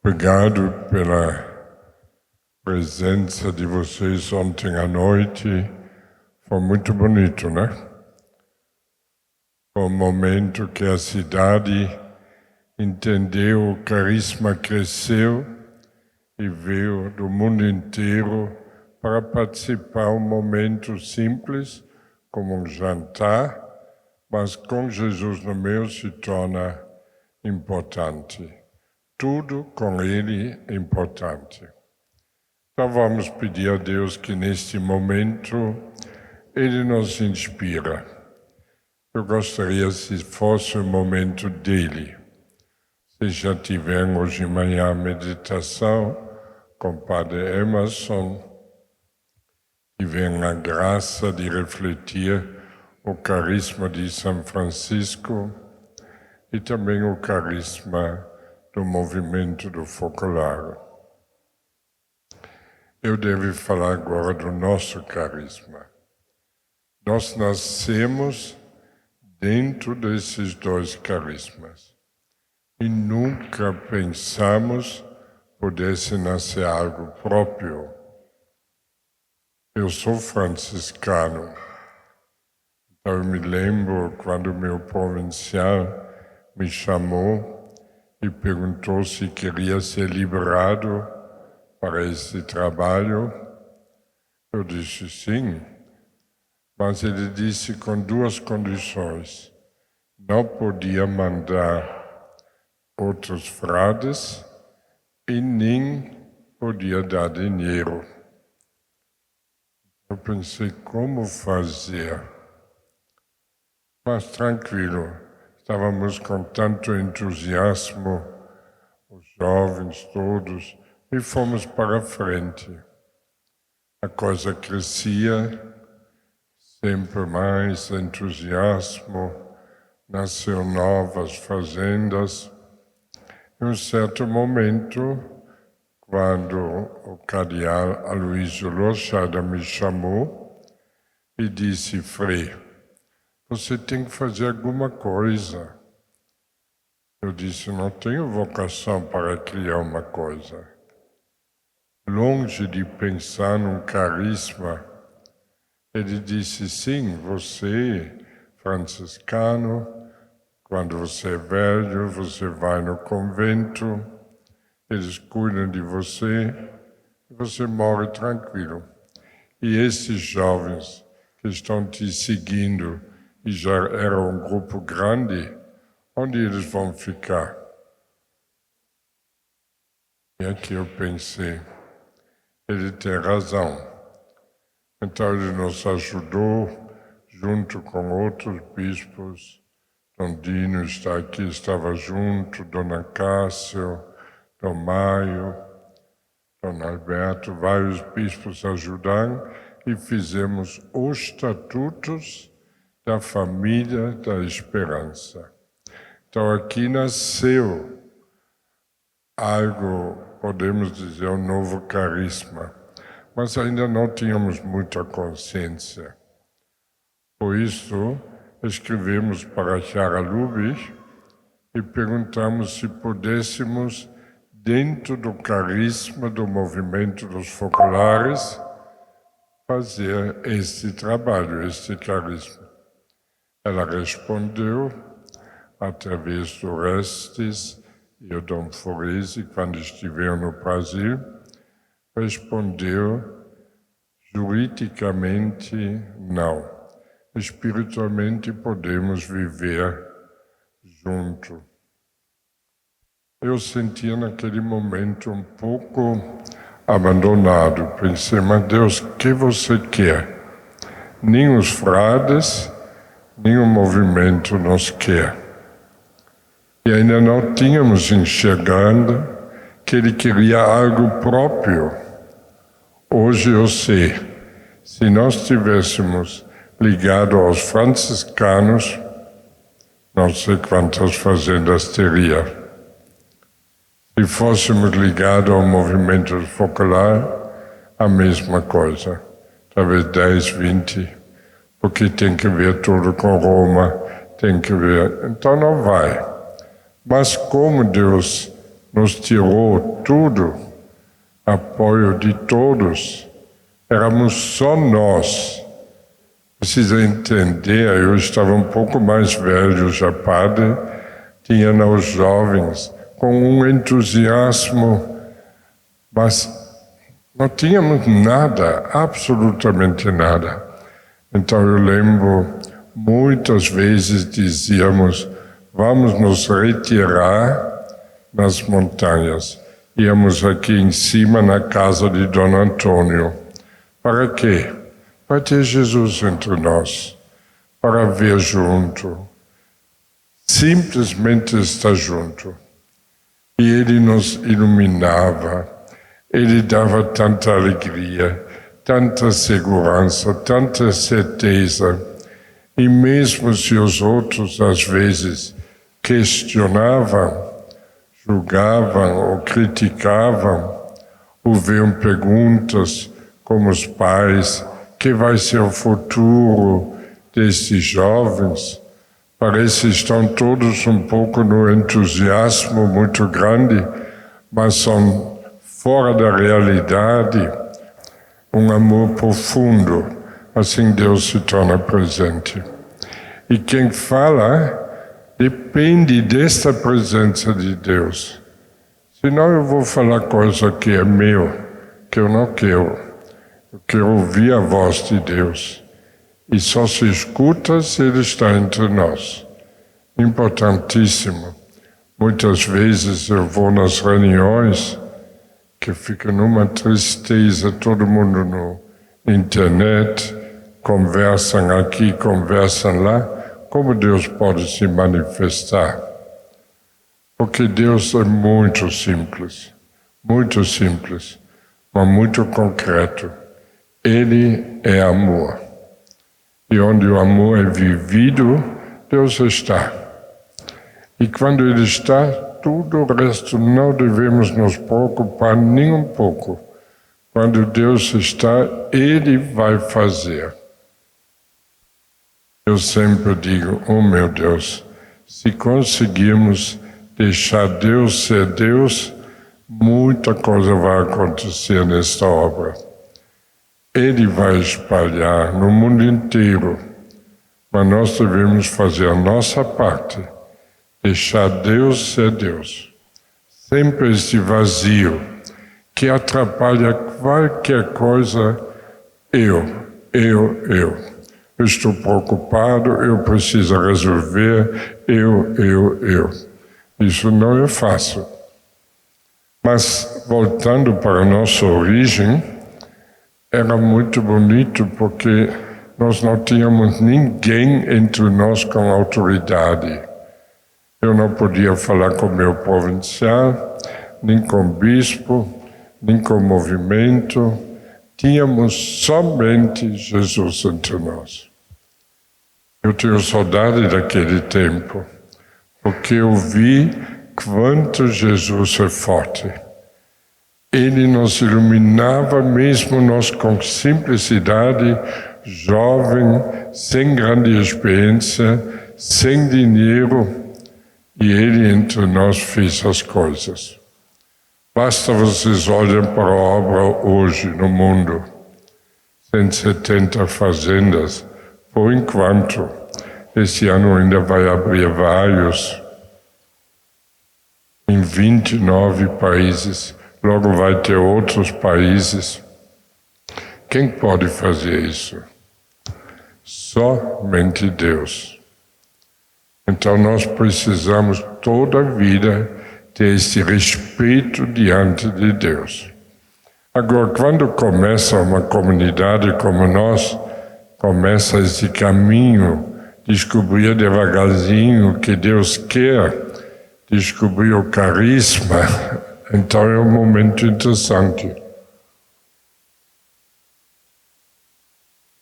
Obrigado pela presença de vocês ontem à noite. Foi muito bonito, né? Foi um momento que a cidade entendeu, o carisma cresceu e veio do mundo inteiro para participar um momento simples, como um jantar, mas com Jesus no meio se torna importante. Tudo com Ele é importante. Então vamos pedir a Deus que neste momento Ele nos inspira. Eu gostaria se fosse o momento dele. Se já tiveram hoje de manhã a meditação com o Padre Emerson, tiveram a graça de refletir o carisma de São Francisco e também o carisma do movimento do focolar. Eu devo falar agora do nosso carisma. Nós nascemos dentro desses dois carismas e nunca pensamos pudesse nascer algo próprio. Eu sou franciscano, então eu me lembro quando meu provincial me chamou e perguntou se queria ser liberado para esse trabalho. Eu disse sim, mas ele disse com duas condições. Não podia mandar outros frades e nem podia dar dinheiro. Eu pensei, como fazer? Mas tranquilo, estávamos com tanto entusiasmo, os jovens todos, e fomos para frente. A coisa crescia, sempre mais entusiasmo, nasceu novas fazendas. Em um certo momento, quando o cardeal Aloysio Lochada me chamou e disse, Frei, você tem que fazer alguma coisa. Eu disse, não tenho vocação para criar uma coisa. Longe de pensar num carisma, ele disse, sim, você, franciscano, quando você é velho, você vai no convento, eles cuidam de você e você morre tranquilo. E esses jovens que estão te seguindo, e já era um grupo grande, onde eles vão ficar? E aqui eu pensei, ele tem razão. Então ele nos ajudou, junto com outros bispos. Dom Dino está aqui, estava junto, Dona Cássio, Dom Maio, Dom Alberto, vários bispos ajudaram e fizemos os estatutos da família da esperança. Então aqui nasceu algo, podemos dizer, um novo carisma, mas ainda não tínhamos muita consciência. Por isso, escrevemos para Chiara Lubich e perguntamos se pudéssemos, dentro do carisma do movimento dos focolares, fazer este trabalho, este carisma. Ela respondeu, através do Restes e o Dom Forese, quando estiveram no Brasil, respondeu juridicamente não. Espiritualmente podemos viver junto. Eu sentia naquele momento um pouco abandonado. Pensei, mas Deus, o que você quer? Nem os frades, nem o movimento nos quer. E ainda não tínhamos enxergado que Ele queria algo próprio. Hoje eu sei, se nós tivéssemos ligado aos franciscanos, não sei quantas fazendas teria. Se fôssemos ligados ao movimento focolar, a mesma coisa. Talvez 10, 20, porque tem que ver tudo com Roma, tem que ver. Então não vai. Mas como Deus nos tirou tudo, apoio de todos. Éramos só nós. Precisa entender, eu estava um pouco mais velho já, padre, tinha os jovens com um entusiasmo, mas não tínhamos nada, absolutamente nada. Então eu lembro, muitas vezes dizíamos, vamos nos retirar nas montanhas. Íamos aqui em cima na casa de Dom Antônio. Para quê? Para ter Jesus entre nós, para ver junto, simplesmente estar junto. E Ele nos iluminava, Ele dava tanta alegria, tanta segurança, tanta certeza. E mesmo se os outros, às vezes, questionavam, julgavam ou criticavam, ouviam perguntas como os pais, que vai ser o futuro desses jovens? Parece que estão todos um pouco no entusiasmo muito grande, mas são fora da realidade, um amor profundo. Assim Deus se torna presente. E quem fala depende desta presença de Deus. Senão eu vou falar coisa que é meu, que eu não quero. Eu quero ouvir a voz de Deus. E só se escuta se Ele está entre nós. Importantíssimo. Muitas vezes eu vou nas reuniões que fica numa tristeza, todo mundo na internet, conversam aqui, conversam lá. Como Deus pode se manifestar? Porque Deus é muito simples, mas muito concreto. Ele é amor. E onde o amor é vivido, Deus está. E quando Ele está, tudo o resto não devemos nos preocupar nem um pouco. Quando Deus está, Ele vai fazer. Eu sempre digo, oh meu Deus, se conseguirmos deixar Deus ser Deus, muita coisa vai acontecer nesta obra. Ele vai espalhar no mundo inteiro, mas nós devemos fazer a nossa parte, deixar Deus ser Deus. Sempre esse vazio que atrapalha qualquer coisa, eu. Eu estou preocupado, eu preciso resolver, eu. Isso não é fácil. Mas, voltando para a nossa origem, era muito bonito porque nós não tínhamos ninguém entre nós com autoridade. Eu não podia falar com o meu provincial, nem com o bispo, nem com o movimento. Tínhamos somente Jesus entre nós. Eu tenho saudade daquele tempo, porque eu vi quanto Jesus é forte. Ele nos iluminava mesmo nós com simplicidade, jovem, sem grande experiência, sem dinheiro, e Ele entre nós fez as coisas. Basta vocês olhem para a obra hoje no mundo. 170 fazendas, por enquanto. Esse ano ainda vai abrir vários, em 29 países. Logo vai ter outros países. Quem pode fazer isso? Somente Deus. Então nós precisamos toda a vida ter esse respeito diante de Deus. Agora, quando começa uma comunidade como nós, começa esse caminho, descobrir devagarzinho que Deus quer, descobrir o carisma, então é um momento interessante.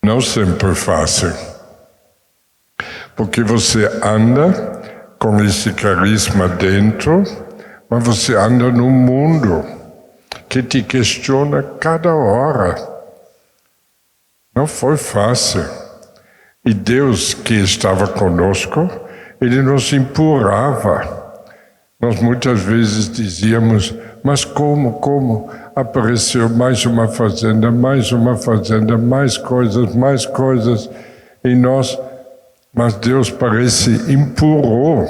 Não sempre fácil, porque você anda com esse carisma dentro, mas você anda num mundo que te questiona cada hora. Não foi fácil. E Deus que estava conosco, Ele nos empurrava. Nós muitas vezes dizíamos, mas como apareceu mais uma fazenda, mais coisas, e nós, mas Deus parece empurrou.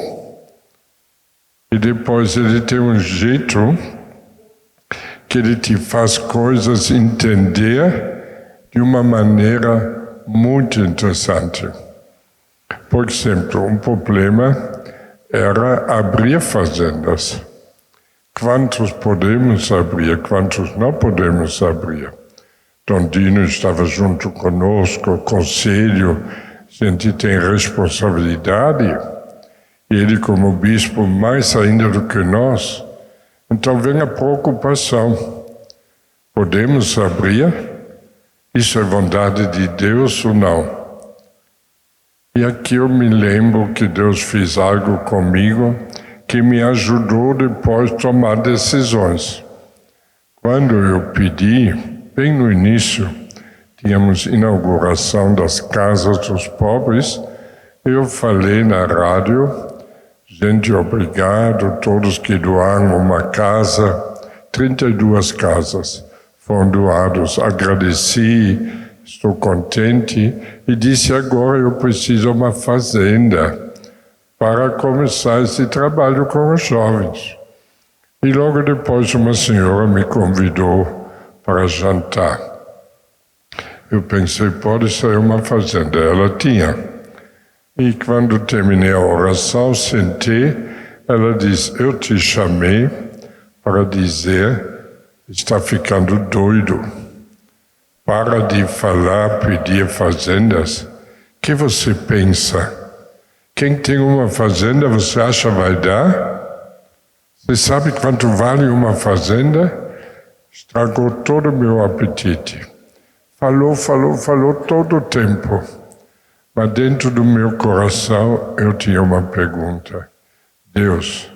E depois Ele tem um jeito que Ele te faz coisas entender de uma maneira muito interessante. Por exemplo, um problema era abrir fazendas. Quantos podemos abrir, quantos não podemos abrir? Dondino estava junto conosco, o conselho, a gente tem responsabilidade, e ele como bispo mais ainda do que nós. Então vem a preocupação. Podemos abrir? Isso é vontade de Deus ou não? E aqui eu me lembro que Deus fez algo comigo que me ajudou depois a tomar decisões. Quando eu pedi, bem no início, tínhamos inauguração das casas dos pobres, eu falei na rádio, gente, obrigado, todos que doaram uma casa, 32 casas foram doadas, agradeci, estou contente, e disse, agora eu preciso de uma fazenda para começar esse trabalho com os jovens. E logo depois uma senhora me convidou para jantar. Eu pensei, pode ser uma fazenda. Ela tinha. E quando terminei a oração, sentei, ela disse, eu te chamei para dizer, está ficando doido. Para de falar, pedir fazendas. O que você pensa? Quem tem uma fazenda, você acha vai dar? Você sabe quanto vale uma fazenda? Estragou todo o meu apetite. Falou todo o tempo. Mas dentro do meu coração eu tinha uma pergunta. Deus,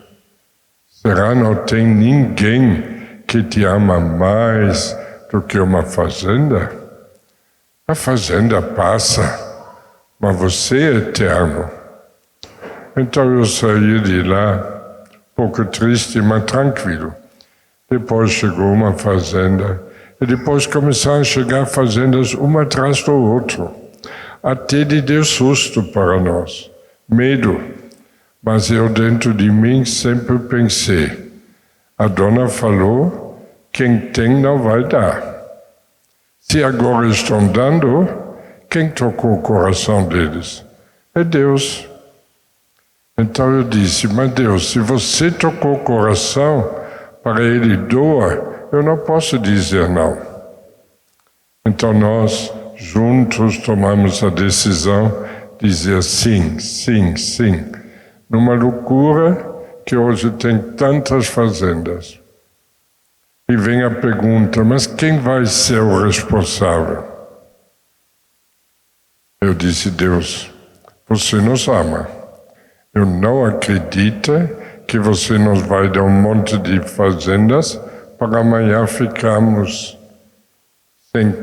será não tem ninguém que te ama mais do que uma fazenda? A fazenda passa, mas você é eterno. Então eu saí de lá, um pouco triste, mas tranquilo. Depois chegou uma fazenda, e depois começaram a chegar fazendas uma atrás do outro. Até de deu susto para nós, medo. Mas eu dentro de mim sempre pensei, a dona falou, quem tem não vai dar. Se agora estão dando, quem tocou o coração deles? É Deus. Então eu disse, mas Deus, se você tocou o coração para Ele doa, eu não posso dizer não. Então nós juntos tomamos a decisão de dizer sim. Numa loucura que hoje tem tantas fazendas. E vem a pergunta, mas quem vai ser o responsável? Eu disse, Deus, você nos ama. Eu não acredito que você nos vai dar um monte de fazendas para amanhã ficarmos sem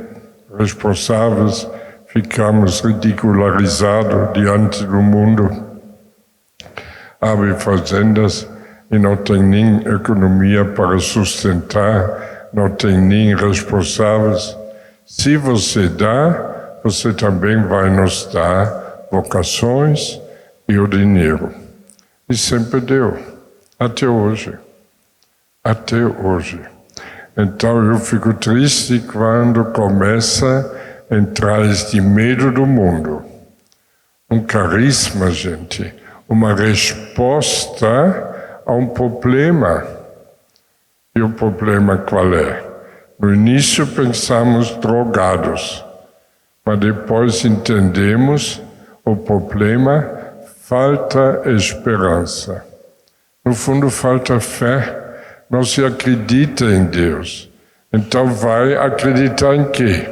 responsáveis, ficamos ridicularizados diante do mundo. Abre fazendas e não tem nem economia para sustentar, não tem nem responsáveis. Se você dá, você também vai nos dar vocações e o dinheiro. E sempre deu, até hoje. Então eu fico triste quando começa a entrar este medo do mundo. Um carisma, gente, uma resposta a um problema. E o problema qual é? No início pensamos drogados, mas depois entendemos o problema, falta esperança. No fundo, falta fé. Não se acredita em Deus. Então vai acreditar em quê?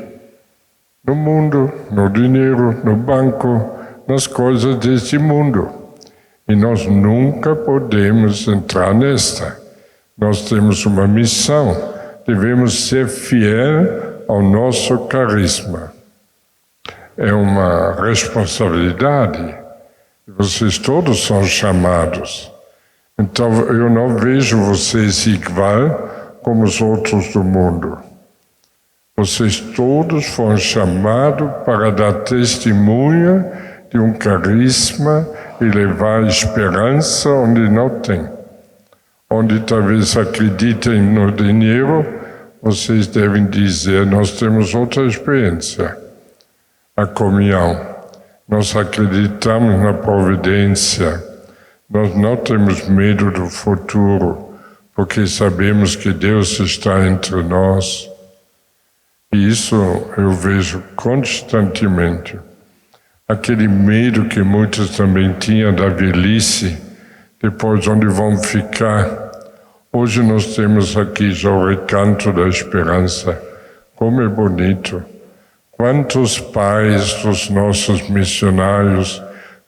No mundo, no dinheiro, no banco, nas coisas deste mundo. E nós nunca podemos entrar nesta. Nós temos uma missão. Devemos ser fiel ao nosso carisma. É uma responsabilidade. Vocês todos são chamados. Então eu não vejo vocês igual como os outros do mundo. Vocês todos foram chamados para dar testemunho de um carisma e levar esperança onde não tem. Onde talvez acreditem no dinheiro, vocês devem dizer, nós temos outra experiência. A comunhão. Nós acreditamos na providência. Nós não temos medo do futuro, porque sabemos que Deus está entre nós. E isso eu vejo constantemente. Aquele medo que muitos também tinham da velhice, depois onde vão ficar. Hoje nós temos aqui já o recanto da esperança. Como é bonito. Quantos pais dos nossos missionários,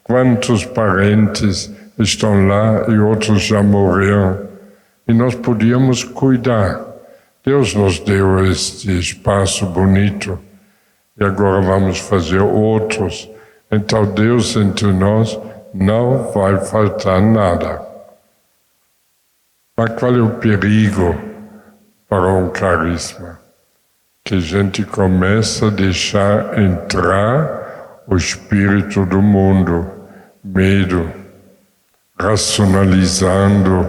quantos parentes estão lá e outros já morreram. E nós podíamos cuidar. Deus nos deu este espaço bonito e agora vamos fazer outros. Então Deus entre nós não vai faltar nada. Mas qual é o perigo para um carisma? Que a gente começa a deixar entrar o espírito do mundo, medo, racionalizando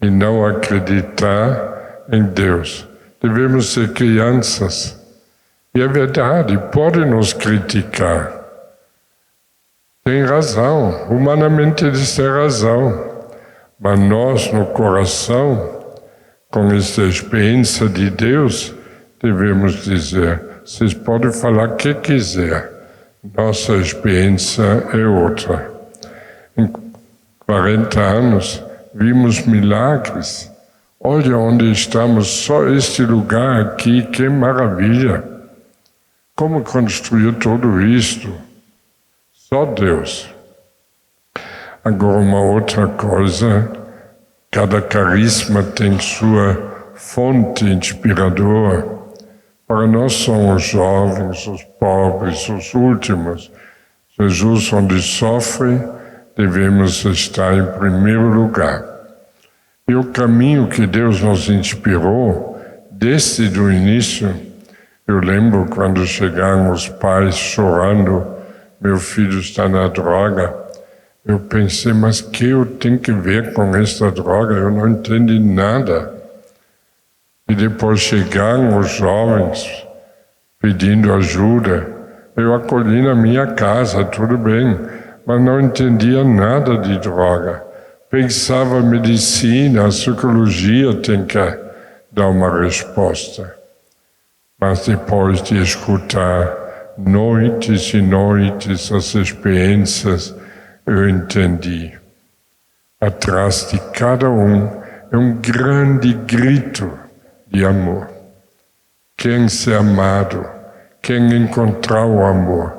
e não acreditar em Deus. Devemos ser crianças. E é verdade, podem nos criticar. Tem razão, humanamente eles têm razão. Mas nós, no coração, com essa experiência de Deus, devemos dizer, vocês podem falar o que quiser. Nossa experiência é outra. Em 40 anos, vimos milagres. Olha onde estamos, só este lugar aqui, que maravilha! Como construiu tudo isto? Só Deus. Agora uma outra coisa, cada carisma tem sua fonte inspiradora. Para nós somos os jovens, os pobres, os últimos. Jesus, onde sofre, devemos estar em primeiro lugar. E o caminho que Deus nos inspirou, desde o início, eu lembro quando chegaram os pais chorando, meu filho está na droga. Eu pensei, mas que eu tenho que ver com esta droga? Eu não entendi nada. E depois chegaram os jovens pedindo ajuda. Eu acolhi na minha casa, tudo bem, mas não entendia nada de droga. Pensava medicina, a psicologia tem que dar uma resposta. Mas depois de escutar noites e noites as experiências, eu entendi. Atrás de cada um é um grande grito de amor. Quem ser amado, quem encontrar o amor,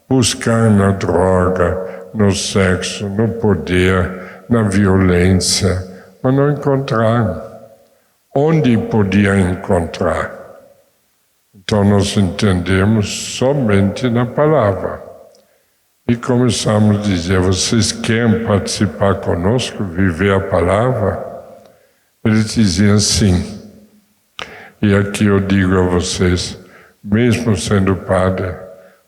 buscar na droga, no sexo, no poder, na violência, mas não encontraram. Onde podia encontrar? Então nós entendemos somente na palavra. E começamos a dizer, vocês querem participar conosco, viver a palavra? Eles diziam sim. E aqui eu digo a vocês, mesmo sendo padre,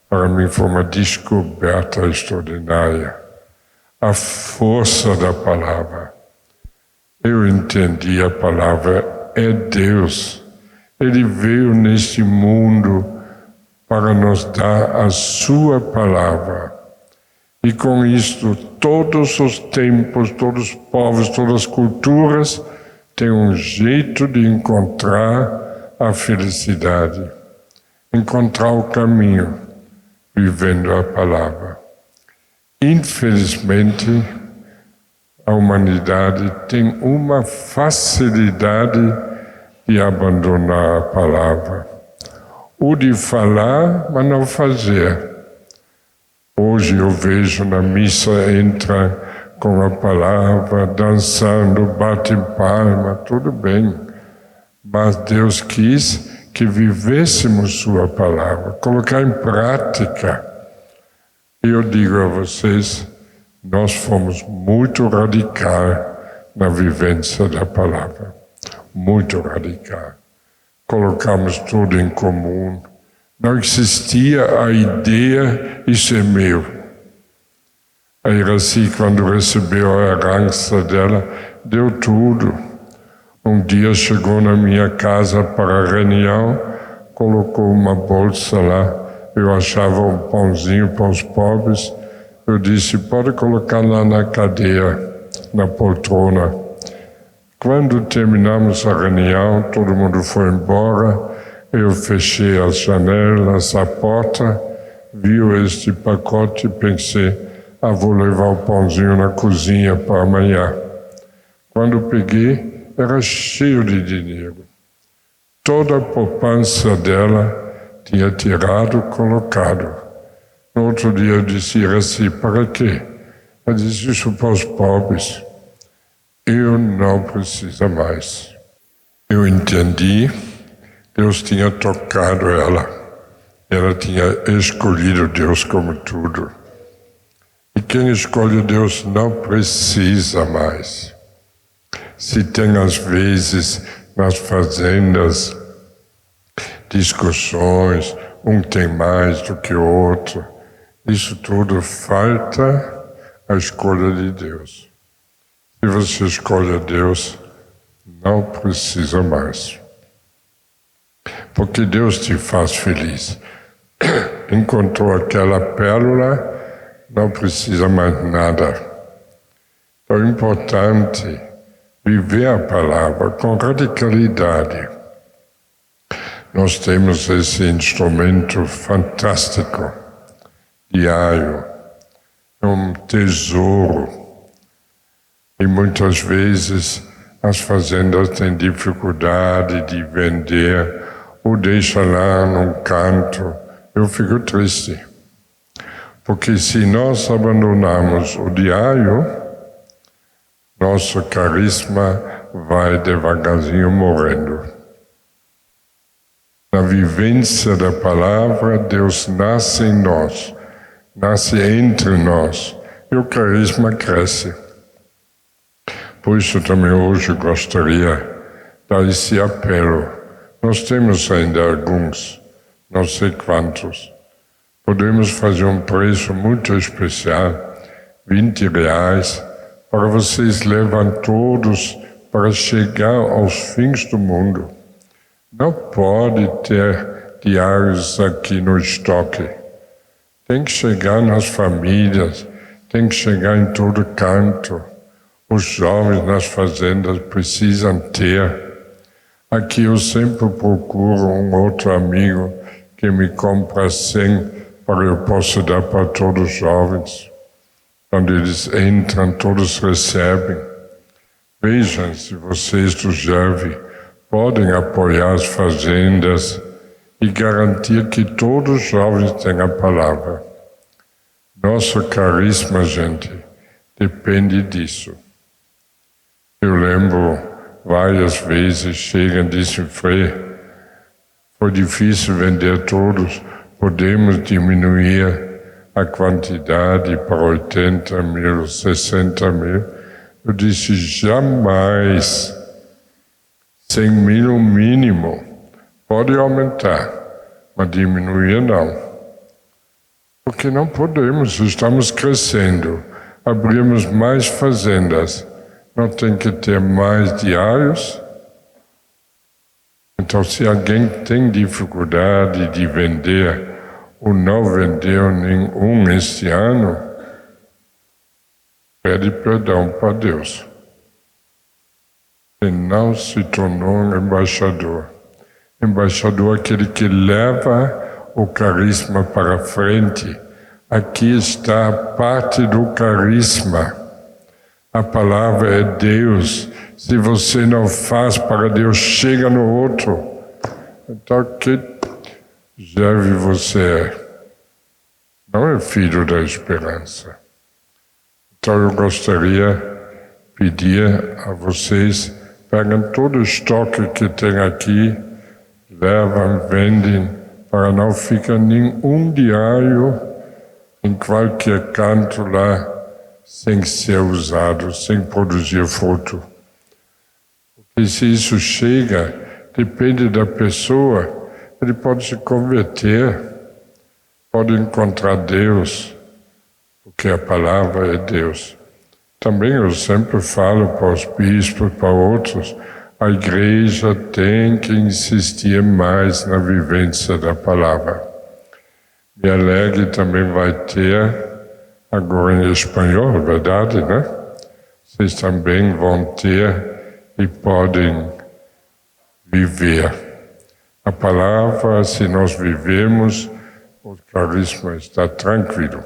para mim foi uma descoberta extraordinária. A força da palavra. Eu entendi, a palavra é Deus. Ele veio neste mundo para nos dar a sua palavra. E com isto, todos os tempos, todos os povos, todas as culturas têm um jeito de encontrar a felicidade, encontrar o caminho, vivendo a palavra. Infelizmente, a humanidade tem uma facilidade de abandonar a palavra. O de falar, mas não fazer. Hoje eu vejo na missa, entra com a palavra, dançando, bate palma, tudo bem. Mas Deus quis que vivêssemos sua palavra, colocar em prática. Eu digo a vocês, nós fomos muito radical na vivência da palavra. Muito radical. Colocamos tudo em comum. Não existia a ideia, isso é meu. A Iraci, quando recebeu a herança dela, deu tudo. Um dia chegou na minha casa para a reunião, colocou uma bolsa lá. Eu achava um pãozinho para os pobres. Eu disse, pode colocar lá na cadeia, na poltrona. Quando terminamos a reunião, todo mundo foi embora. Eu fechei as janelas, a porta, vi este pacote e pensei, vou levar o pãozinho na cozinha para amanhã. Quando peguei, era cheio de dinheiro. Toda a poupança dela tinha tirado, colocado. No outro dia eu disse assim, para quê? Ela disse, isso para os pobres. Eu não preciso mais. Eu entendi, Deus tinha tocado ela. Ela tinha escolhido Deus como tudo. E quem escolhe Deus não precisa mais. Se tem às vezes nas fazendas discussões, um tem mais do que o outro, isso tudo falta a escolha de Deus. Se você escolhe Deus, não precisa mais. Porque Deus te faz feliz. Encontrou aquela pérola, não precisa mais nada. Então é importante viver a palavra com radicalidade. Nós temos esse instrumento fantástico, diário, um tesouro. E muitas vezes as fazendas têm dificuldade de vender ou deixam lá num canto. Eu fico triste. Porque se nós abandonarmos o diário, nosso carisma vai devagarzinho morrendo. Na vivência da palavra, Deus nasce em nós, nasce entre nós, e o carisma cresce. Por isso também hoje gostaria de dar esse apelo. Nós temos ainda alguns, não sei quantos. Podemos fazer um preço muito especial, R$20, para vocês levam todos para chegar aos fins do mundo. Não pode ter diários aqui no estoque. Tem que chegar nas famílias, tem que chegar em todo canto. Os jovens nas fazendas precisam ter. Aqui eu sempre procuro um outro amigo que me compra 100 para eu possa dar para todos os jovens. Quando eles entram, todos recebem. Vejam se vocês do GEV podem apoiar as fazendas e garantir que todos os jovens tenham a palavra. Nosso carisma, gente, depende disso. Eu lembro várias vezes chegam e dizem, Frei, foi difícil vender todos, podemos diminuir a quantidade para 80 mil, 60 mil. Eu disse, jamais. 100 mil o mínimo. Pode aumentar, mas diminuir não. Porque não podemos, estamos crescendo. Abrimos mais fazendas. Não tem que ter mais diários. Então, se alguém tem dificuldade de vender ou não vendeu nenhum este ano, pede perdão para Deus. E não se tornou um embaixador. Embaixador é aquele que leva o carisma para frente. Aqui está a parte do carisma. A palavra é Deus. Se você não faz para Deus, chega no outro. Então, que GEV você é? Não é filho da esperança. Então, eu gostaria de pedir a vocês, peguem todo o estoque que tem aqui, levam, vendem, para não ficar nenhum diário em qualquer canto lá sem ser usado, sem produzir fruto. Porque se isso chega, depende da pessoa, ele pode se converter, pode encontrar Deus, porque a palavra é Deus. Também eu sempre falo para os bispos, para outros, a igreja tem que insistir mais na vivência da palavra. Me Alegre também vai ter, agora em espanhol, verdade, né? Vocês também vão ter e podem viver. A palavra, se nós vivemos, o carisma está tranquilo.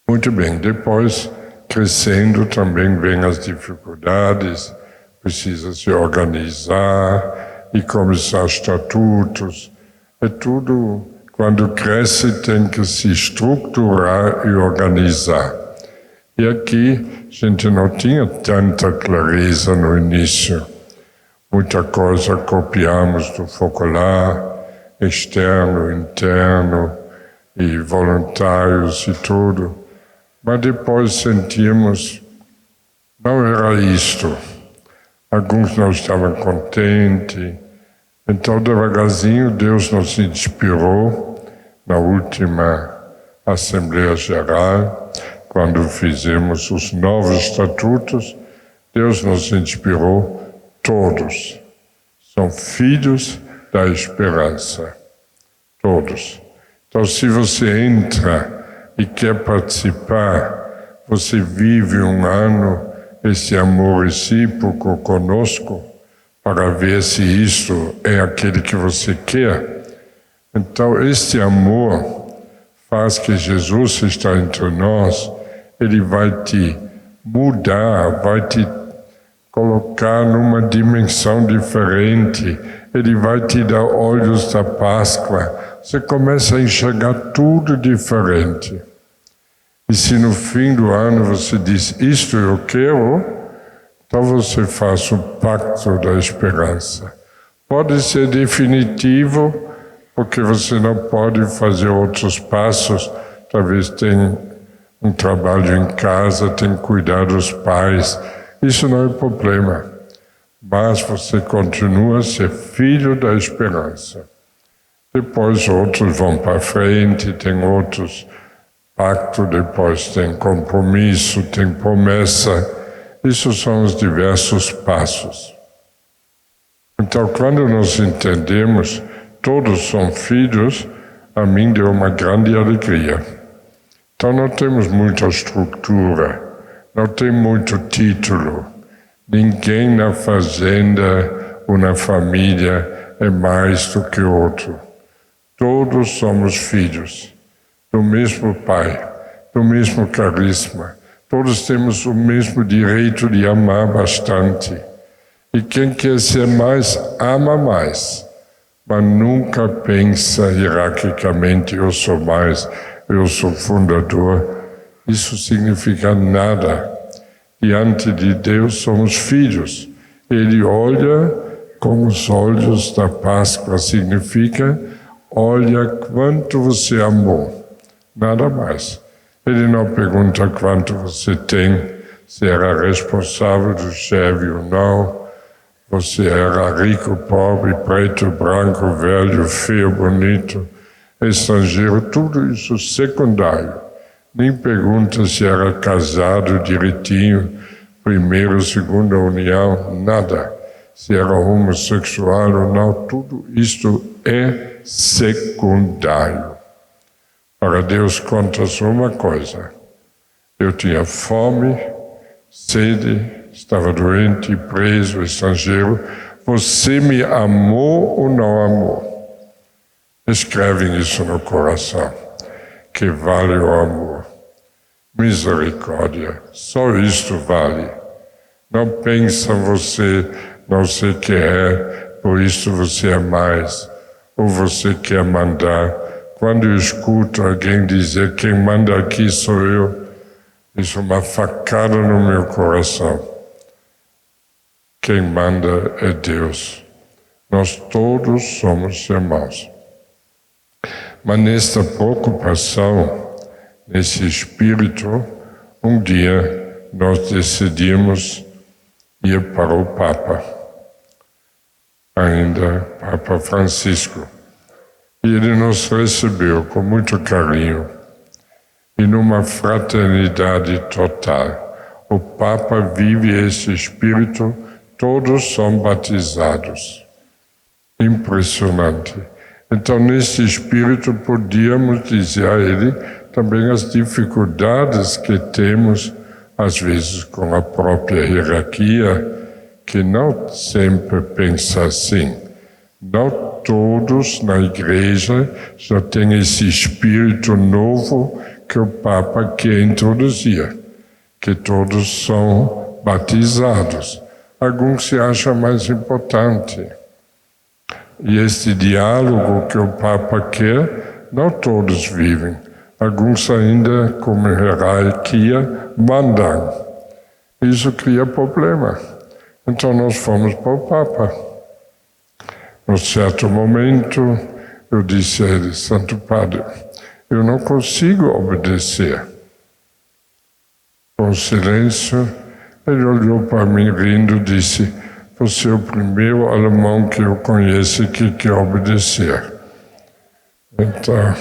Muito bem, depois, crescendo, também vem as dificuldades, precisa se organizar e começar estatutos. É tudo, quando cresce, tem que se estruturar e organizar. E aqui, a gente não tinha tanta clareza no início. Muita coisa copiamos do focolar, externo, interno, e voluntários e tudo. Mas depois sentimos, não era isto. Alguns não estavam contentes. Então, devagarzinho, Deus nos inspirou na última Assembleia Geral, quando fizemos os novos estatutos, Deus nos inspirou, todos são filhos da esperança. Todos. Então, se você entra e quer participar, você vive um ano esse amor recíproco conosco, para ver se isso é aquele que você quer. Então, este amor faz que Jesus está entre nós, ele vai te mudar, vai te colocar numa dimensão diferente, ele vai te dar olhos da Páscoa, você começa a enxergar tudo diferente. E se no fim do ano você diz, isto eu quero, então você faz o pacto da esperança. Pode ser definitivo, porque você não pode fazer outros passos, talvez tenha um trabalho em casa, tem que cuidar dos pais, isso não é problema. Mas você continua a ser filho da esperança. Depois outros vão para frente, tem outros pactos, depois tem compromisso, tem promessa. Isso são os diversos passos. Então, quando nós entendemos, todos são filhos, a mim deu uma grande alegria. Então, não temos muita estrutura, não tem muito título. Ninguém na fazenda ou na família é mais do que outro. Todos somos filhos do mesmo Pai, do mesmo carisma. Todos temos o mesmo direito de amar bastante. E quem quer ser mais, ama mais. Mas nunca pensa hierarquicamente, eu sou mais, eu sou fundador. Isso significa nada. Diante de Deus somos filhos. Ele olha com os olhos da Páscoa, significa, olha quanto você amou. Nada mais. Ele não pergunta quanto você tem, se era responsável do chefe ou não, você era rico, pobre, preto, branco, velho, feio, bonito, estrangeiro, tudo isso secundário. Nem pergunta se era casado direitinho, primeira, segunda união, nada. Se era homossexual ou não, tudo isto é secundário. Para Deus conta só uma coisa. Eu tinha fome, sede, estava doente, preso, estrangeiro. Você me amou ou não amou? Escrevem isso no coração. Que vale o amor. Misericórdia. Só isto vale. Não pensa você, não sei o que é, por isso você é mais. Ou você quer mandar. Quando eu escuto alguém dizer, quem manda aqui sou eu, isso é uma facada no meu coração. Quem manda é Deus. Nós todos somos irmãos. Mas nesta preocupação, nesse espírito, um dia nós decidimos ir para o Papa, ainda Papa Francisco. E ele nos recebeu com muito carinho e numa fraternidade total. O Papa vive esse espírito, todos são batizados. Impressionante. Então, nesse espírito, podíamos dizer a ele também as dificuldades que temos, às vezes, com a própria hierarquia, que não sempre pensa assim. Não todos na igreja já têm esse espírito novo que o Papa quer introduzir, que todos são batizados. Alguns se acham mais importante. E esse diálogo que o Papa quer, não todos vivem. Alguns ainda, como hierarquia, mandam. Isso cria problema. Então nós fomos para o Papa. Num certo momento, eu disse a ele, Santo Padre, eu não consigo obedecer. Com silêncio, ele olhou para mim rindo e disse, você é o primeiro alemão que eu conheço que quer obedecer. Então,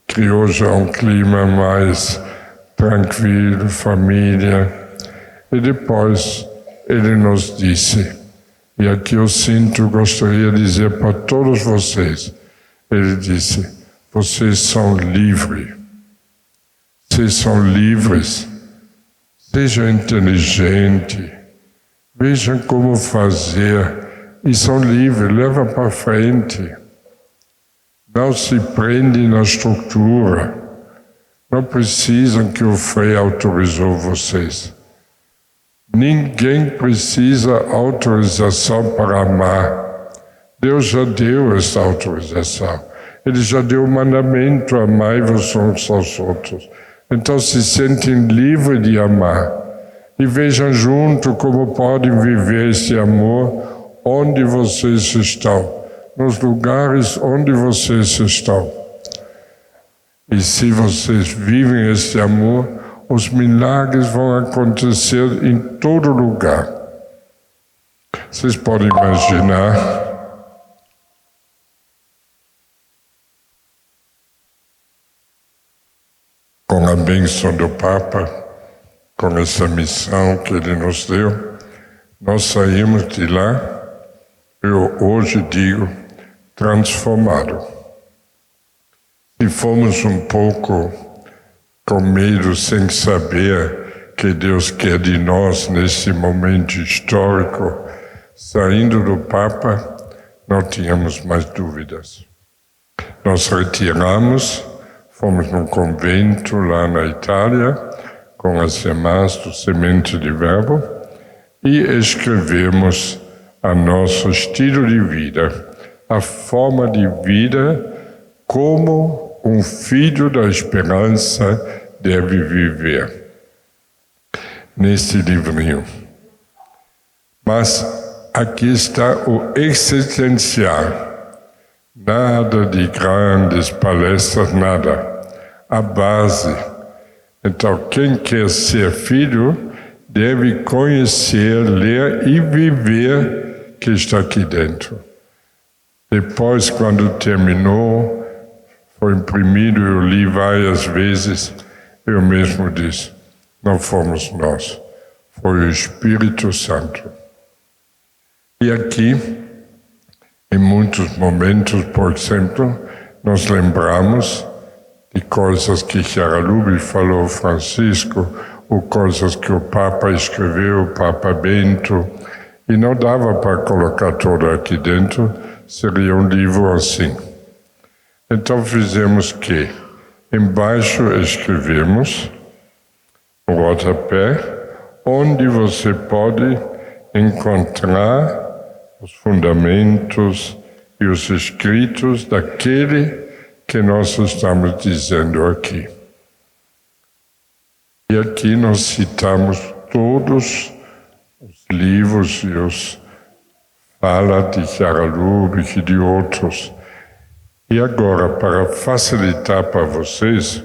criou já um clima mais tranquilo, família. E depois ele nos disse, e aqui eu gostaria de dizer para todos vocês, ele disse, vocês são livres. Vocês são livres. Sejam inteligentes. Vejam como fazer. E são livres. Leva para frente. Não se prendem na estrutura. Não precisam que o Frei autorizou vocês. Ninguém precisa autorização para amar. Deus já deu essa autorização. Ele já deu o mandamento, amai-vos uns aos outros. Então se sentem livres de amar. E vejam junto como podem viver esse amor onde vocês estão. Nos lugares onde vocês estão. E se vocês vivem esse amor, os milagres vão acontecer em todo lugar. Vocês podem imaginar com a bênção do Papa, com essa missão que ele nos deu, nós saímos de lá, eu hoje digo, transformado. E fomos um pouco com medo, sem saber que Deus quer de nós nesse momento histórico, saindo do Papa, não tínhamos mais dúvidas. Nós retiramos, fomos num convento lá na Itália, com as irmãs do Semente de Verbo, e escrevemos a nosso estilo de vida, a forma de vida como um filho da esperança deve viver. Nesse livrinho. Mas aqui está o essencial. Nada de grandes palestras, nada. A base. Então, quem quer ser filho deve conhecer, ler e viver que está aqui dentro. Depois, quando terminou, foi imprimido, eu li várias vezes, eu mesmo disse, não fomos nós, foi o Espírito Santo. E aqui, em muitos momentos, por exemplo, nós lembramos de coisas que Chiara Lubi falou, Francisco, ou coisas que o Papa escreveu, o Papa Bento, e não dava para colocar tudo aqui dentro, seria um livro assim. Então fizemos que, embaixo escrevemos, no rodapé, onde você pode encontrar os fundamentos e os escritos daquele que nós estamos dizendo aqui. E aqui nós citamos todos os livros e os fala de Chiara Lubick e de outros. E agora, para facilitar para vocês,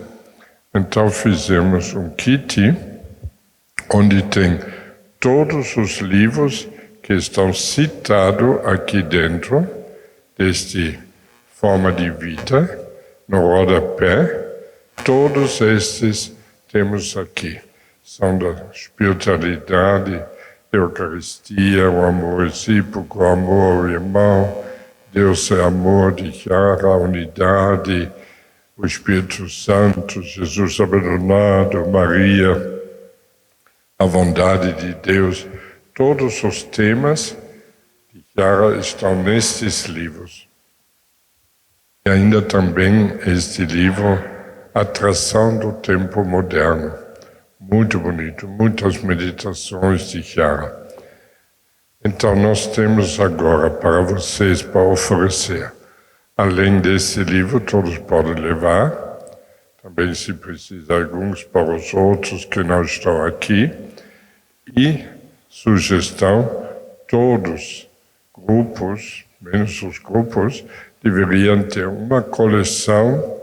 Então fizemos um kit onde tem todos os livros que estão citados aqui dentro deste Forma de Vida, no rodapé. Todos estes temos aqui. São da espiritualidade, Eucaristia, o amor recíproco, o amor ao irmão, Deus é amor de Chiara, a unidade, o Espírito Santo, Jesus abandonado, Maria, a vontade de Deus. Todos os temas de Chiara estão nestes livros. E ainda também este livro, Atração do Tempo Moderno. Muito bonito, muitas meditações de Chiara. Então nós temos agora para vocês, para oferecer, além desse livro, todos podem levar, também se precisa alguns para os outros que não estão aqui, e sugestão, todos grupos, menos os grupos, deveriam ter uma coleção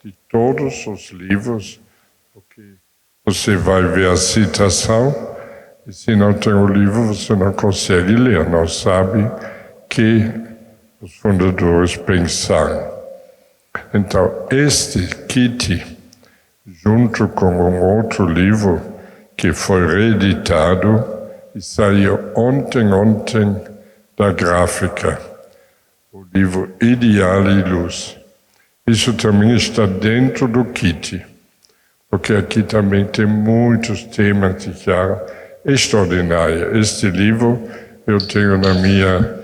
de todos os livros, porque você vai ver a citação, e se não tem o livro, você não consegue ler, não sabe que os fundadores pensaram. Então, este kit, junto com um outro livro que foi reeditado e saiu ontem da gráfica, o livro Ideal e Luz. Isso também está dentro do kit, porque aqui também tem muitos temas de Chiara extraordinária. Este livro eu tenho na minha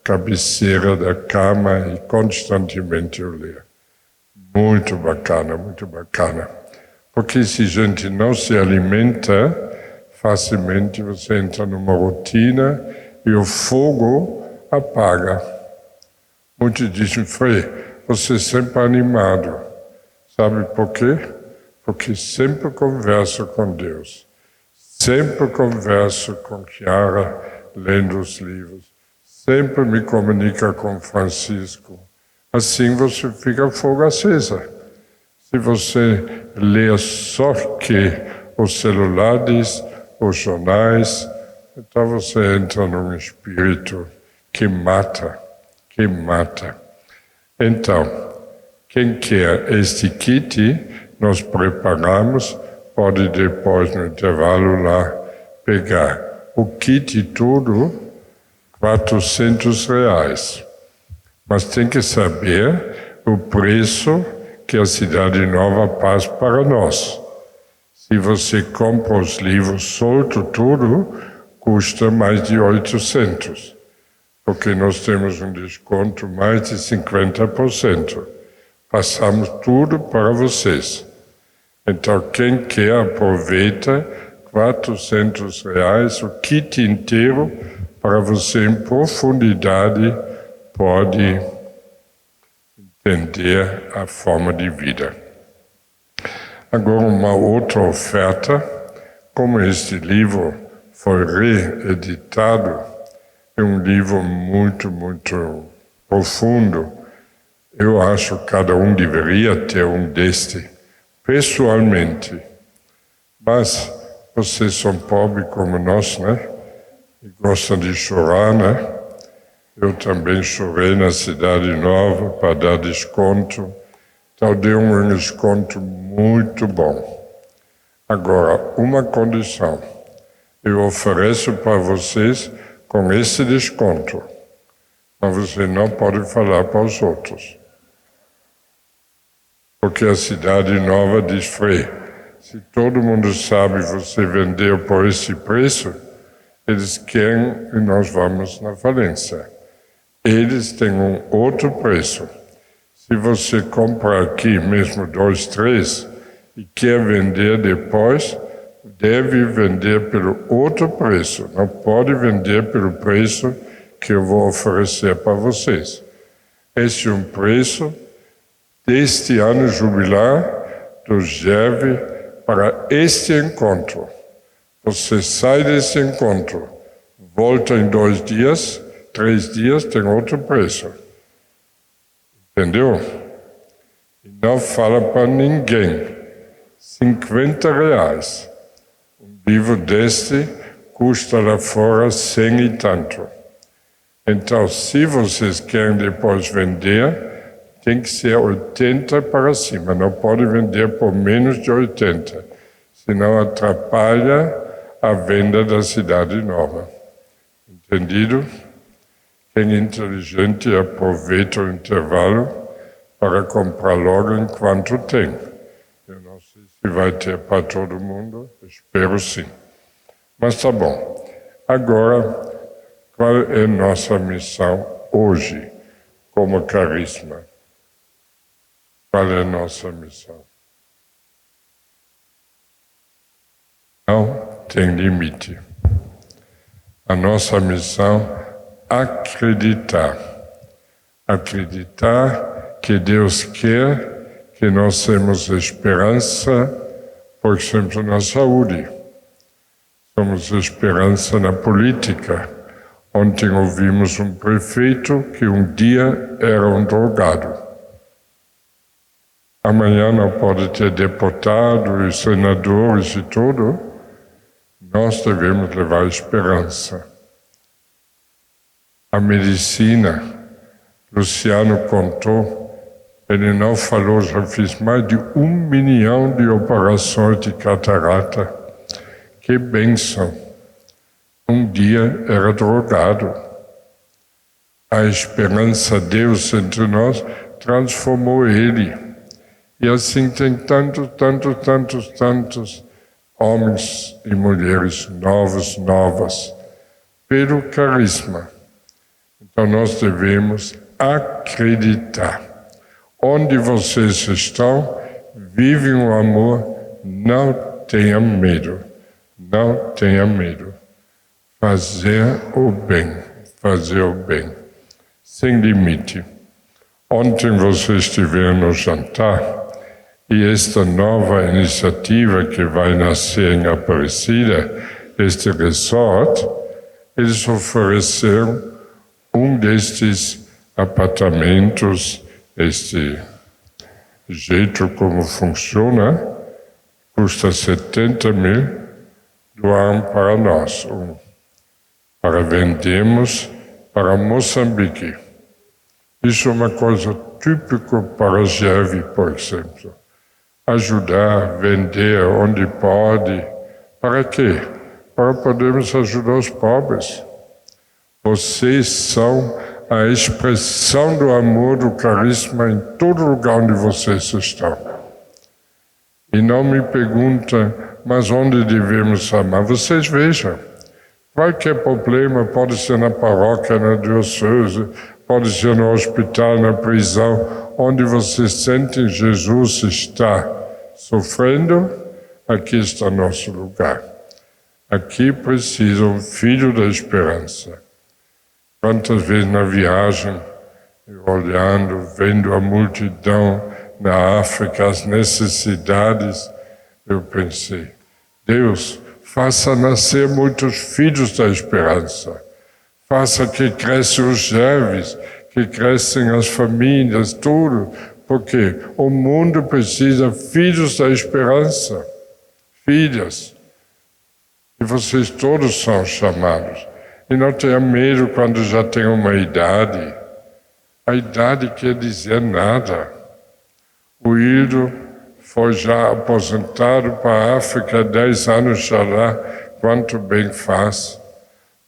cabeceira da cama e constantemente eu leio. Muito bacana, muito bacana. Porque se a gente não se alimenta, facilmente você entra numa rotina e o fogo apaga. Muitos dizem, Frei, você é sempre animado. Sabe por quê? Porque sempre converso com Deus. Sempre converso com Chiara, lendo os livros. Sempre me comunica com Francisco. Assim você fica fogo acesa. Se você lê só que os celulares, os jornais, então você entra num espírito que mata, que mata. Então, quem quer este kit, nós preparamos, pode depois no intervalo lá pegar. O kit todo, R$400. Mas tem que saber o preço que a Cidade Nova passa para nós. Se você compra os livros solto tudo, custa mais de 800, porque nós temos um desconto mais de 50%. Passamos tudo para vocês. Então, quem quer, aproveita, R$400, o kit inteiro, para você em profundidade pode entender a forma de vida. Agora, uma outra oferta, como este livro foi reeditado, é um livro muito, muito profundo. Eu acho que cada um deveria ter um deste, pessoalmente. Mas vocês são pobres como nós, né? E gostam de chorar, né? Eu também chorei na Cidade Nova para dar desconto. Então deu um desconto muito bom. Agora, uma condição. Eu ofereço para vocês com esse desconto. Mas você não pode falar para os outros. Porque a Cidade Nova diz, Frei, se todo mundo sabe você vendeu por esse preço, eles querem e nós vamos na falência. Eles têm um outro preço. Se você compra aqui mesmo 2, 3 e quer vender depois, deve vender pelo outro preço. Não pode vender pelo preço que eu vou oferecer para vocês. Esse é um preço deste ano jubilar do GEV para este encontro. Você sai desse encontro, volta em 2 dias, 3 dias, tem outro preço. Entendeu? E não fala para ninguém. R$ 50. Livro deste custa lá fora 100 e tanto. Então, se vocês querem depois vender, tem que ser 80 para cima. Não pode vender por menos de 80, senão atrapalha a venda da cidade nova. Entendido? Quem é inteligente aproveita o intervalo para comprar logo enquanto tem. Eu não sei se vai ter para todo mundo, espero sim. Mas tá bom. Agora, qual é nossa missão hoje como carisma? Qual é nossa missão? Não tem limite. A nossa missão é acreditar. Acreditar que Deus quer que nós temos esperança, por exemplo, na saúde. Somos esperança na política. Ontem ouvimos um prefeito que um dia era um drogado. Amanhã não pode ter deputado e senadores e tudo. Nós devemos levar esperança. A medicina, Luciano contou, ele não falou, já fiz mais de 1 milhão de operações de catarata. Que bênção! Um dia era drogado. A esperança de Deus entre nós transformou ele. E assim tem tantos homens e mulheres novas, pelo carisma. Então nós devemos acreditar. Onde vocês estão, vivem o amor, não tenha medo. Não tenha medo. Fazer o bem, sem limite. Ontem vocês estiveram no jantar e esta nova iniciativa que vai nascer em Aparecida, este resort, eles ofereceram um destes apartamentos, este jeito como funciona, custa 70 mil, doaram para nós, para vendermos para Moçambique. Isso é uma coisa típica para Gerve, por exemplo. Ajudar, vender onde pode. Para quê? Para podermos ajudar os pobres. Vocês são a expressão do amor, do carisma em todo lugar onde vocês estão. E não me perguntam, mas onde devemos amar? Vocês vejam. Qualquer problema pode ser na paróquia, na diocese, pode ser no hospital, na prisão, onde vocês sentem Jesus está sofrendo, aqui está nosso lugar. Aqui precisa um filho da esperança. Quantas vezes na viagem, olhando, vendo a multidão na África, as necessidades, eu pensei, Deus, faça nascer muitos filhos da esperança. Faça que cresçam os jovens, que crescem as famílias, tudo. Porque o mundo precisa de filhos da esperança. Filhas. E vocês todos são chamados. E não tenha medo quando já tem uma idade. A idade quer dizer nada. O Hildo foi já aposentado para a África há 10 anos já lá. Quanto bem faz.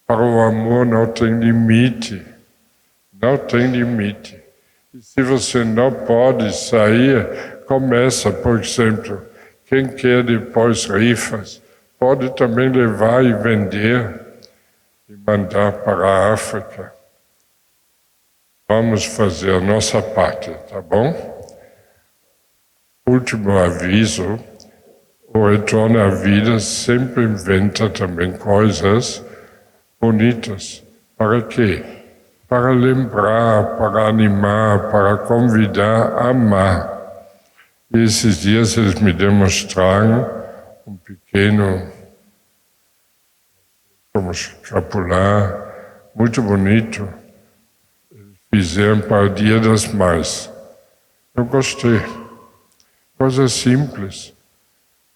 Para o amor não tem limite. Não tem limite. E se você não pode sair, começa, por exemplo, quem quer depois rifas, pode também levar e vender e mandar para a África. Vamos fazer a nossa parte, tá bom? Último aviso, o Retorno à Vida sempre inventa também coisas bonitas. Para quê? Para lembrar, para animar, para convidar a amar. E esses dias eles me demonstraram um pequeno, como escapular, muito bonito. Eles fizeram para o Dia das Mães. Eu gostei. Coisa simples.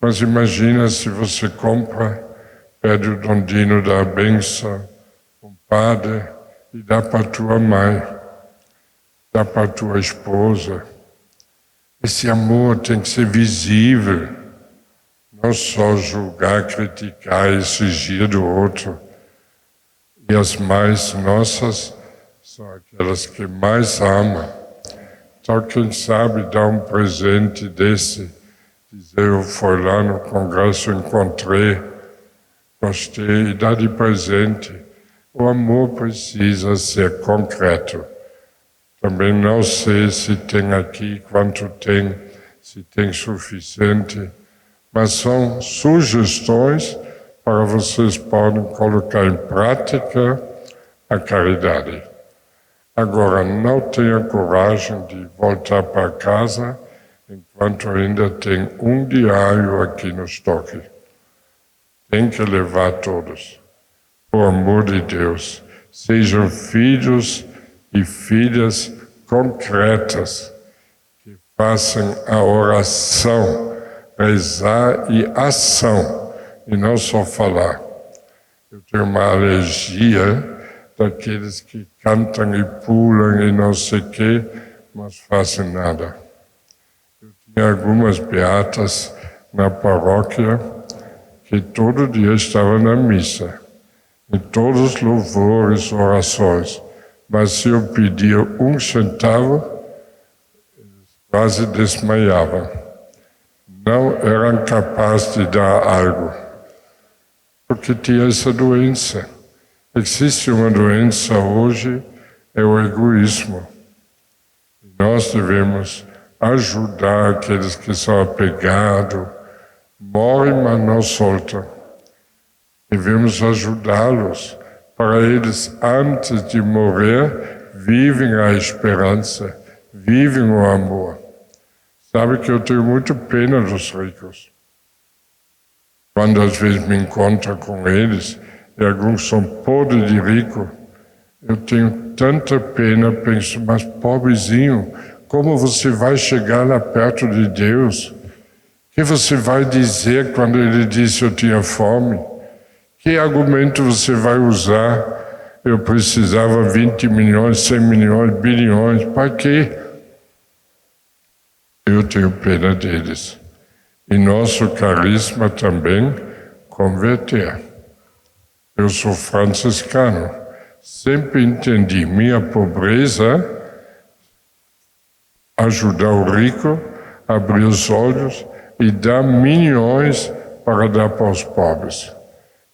Mas imagina se você compra, pede o dondinho da benção, um padre, e dá para tua mãe, dá para tua esposa. Esse amor tem que ser visível, não só julgar, criticar, exigir do outro. E as mais nossas são aquelas que mais amam. Então, quem sabe dar um presente desse, dizer, eu fui lá no congresso, encontrei, gostei, e dar de presente. O amor precisa ser concreto. Também não sei se tem aqui, quanto tem, se tem suficiente, mas são sugestões para vocês podem colocar em prática a caridade. Agora, não tenha coragem de voltar para casa enquanto ainda tem um diário aqui no estoque. Tem que levar todos. Por amor de Deus, sejam filhos e filhas concretas que façam a oração, rezar e ação, e não só falar. Eu tenho uma alergia daqueles que cantam e pulam e não sei o quê, mas fazem nada. Eu tinha algumas beatas na paróquia que todo dia estavam na missa, em todos os louvores, orações, mas se eu pedia 1 centavo, eles quase desmaiavam. Não eram capazes de dar algo, porque tinha essa doença. Existe uma doença hoje, é o egoísmo. E nós devemos ajudar aqueles que são apegados, morrem, mas não soltam. Devemos ajudá-los para eles, antes de morrer, vivem a esperança, vivem o amor. Sabe que eu tenho muito pena dos ricos. Quando às vezes me encontro com eles, e alguns são podres de rico, eu tenho tanta pena, penso, mas pobrezinho, como você vai chegar lá perto de Deus? O que você vai dizer quando ele disse eu tinha fome? Que argumento você vai usar? Eu precisava 20 milhões, 100 milhões, bilhões, para quê? Eu tenho pena deles. E nosso carisma também converter. Eu sou franciscano, sempre entendi minha pobreza, ajudar o rico, abrir os olhos e dar milhões para dar para os pobres.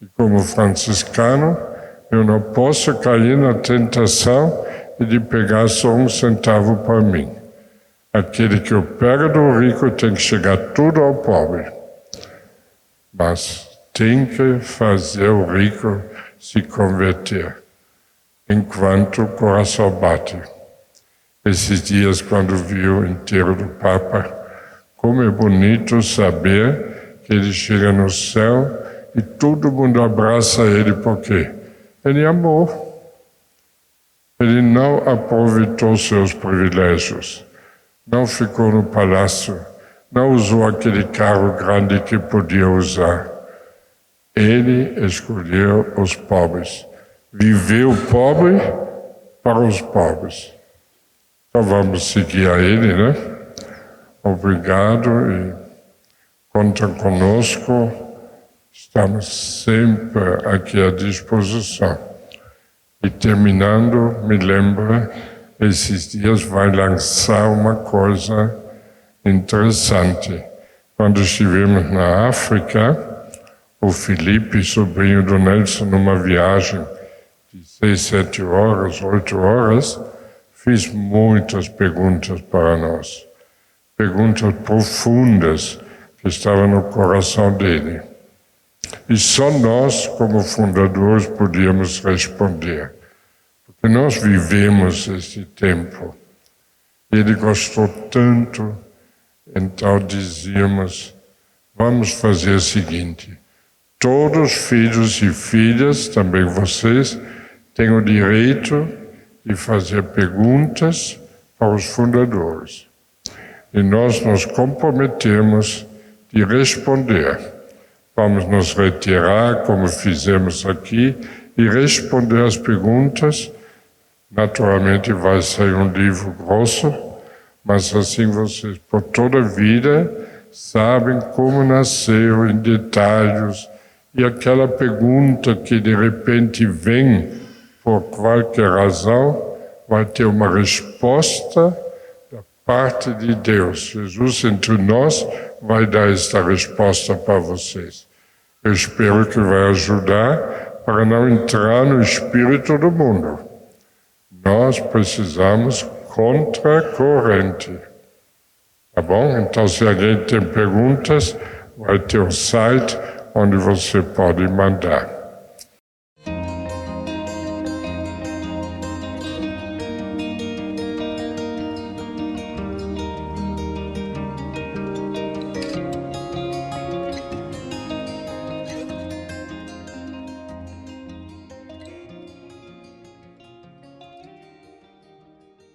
E como franciscano, eu não posso cair na tentação de pegar só 1 centavo para mim. Aquele que eu pego do rico tem que chegar tudo ao pobre. Mas tem que fazer o rico se converter, enquanto o coração bate. Esses dias, quando vi o enterro do Papa, como é bonito saber que ele chega no céu e todo mundo abraça ele, por quê? Ele amou. Ele não aproveitou seus privilégios, não ficou no palácio, não usou aquele carro grande que podia usar. Ele escolheu os pobres, viveu pobre para os pobres. Então vamos seguir a ele, né? Obrigado e conta conosco, estamos sempre aqui à disposição. E terminando, me lembra, esses dias vai lançar uma coisa interessante. Quando estivemos na África, o Felipe, sobrinho do Nelson, numa viagem de 6, 7 horas, 8 horas, fez muitas perguntas para nós. Perguntas profundas que estavam no coração dele. E só nós, como fundadores, podíamos responder. Porque nós vivemos esse tempo. Ele gostou tanto, então dizíamos, vamos fazer o seguinte, todos os filhos e filhas, também vocês, têm o direito de fazer perguntas para os fundadores. E nós nos comprometemos de responder. Vamos nos retirar, como fizemos aqui, e responder as perguntas. Naturalmente vai sair um livro grosso, mas assim vocês, por toda a vida, sabem como nasceu em detalhes. E aquela pergunta que de repente vem, por qualquer razão, vai ter uma resposta da parte de Deus. Jesus entre nós vai dar esta resposta para vocês. Eu espero que vai ajudar para não entrar no espírito do mundo. Nós precisamos contra a corrente. Tá bom? Então, se alguém tem perguntas, vai ter um site onde você pode mandar.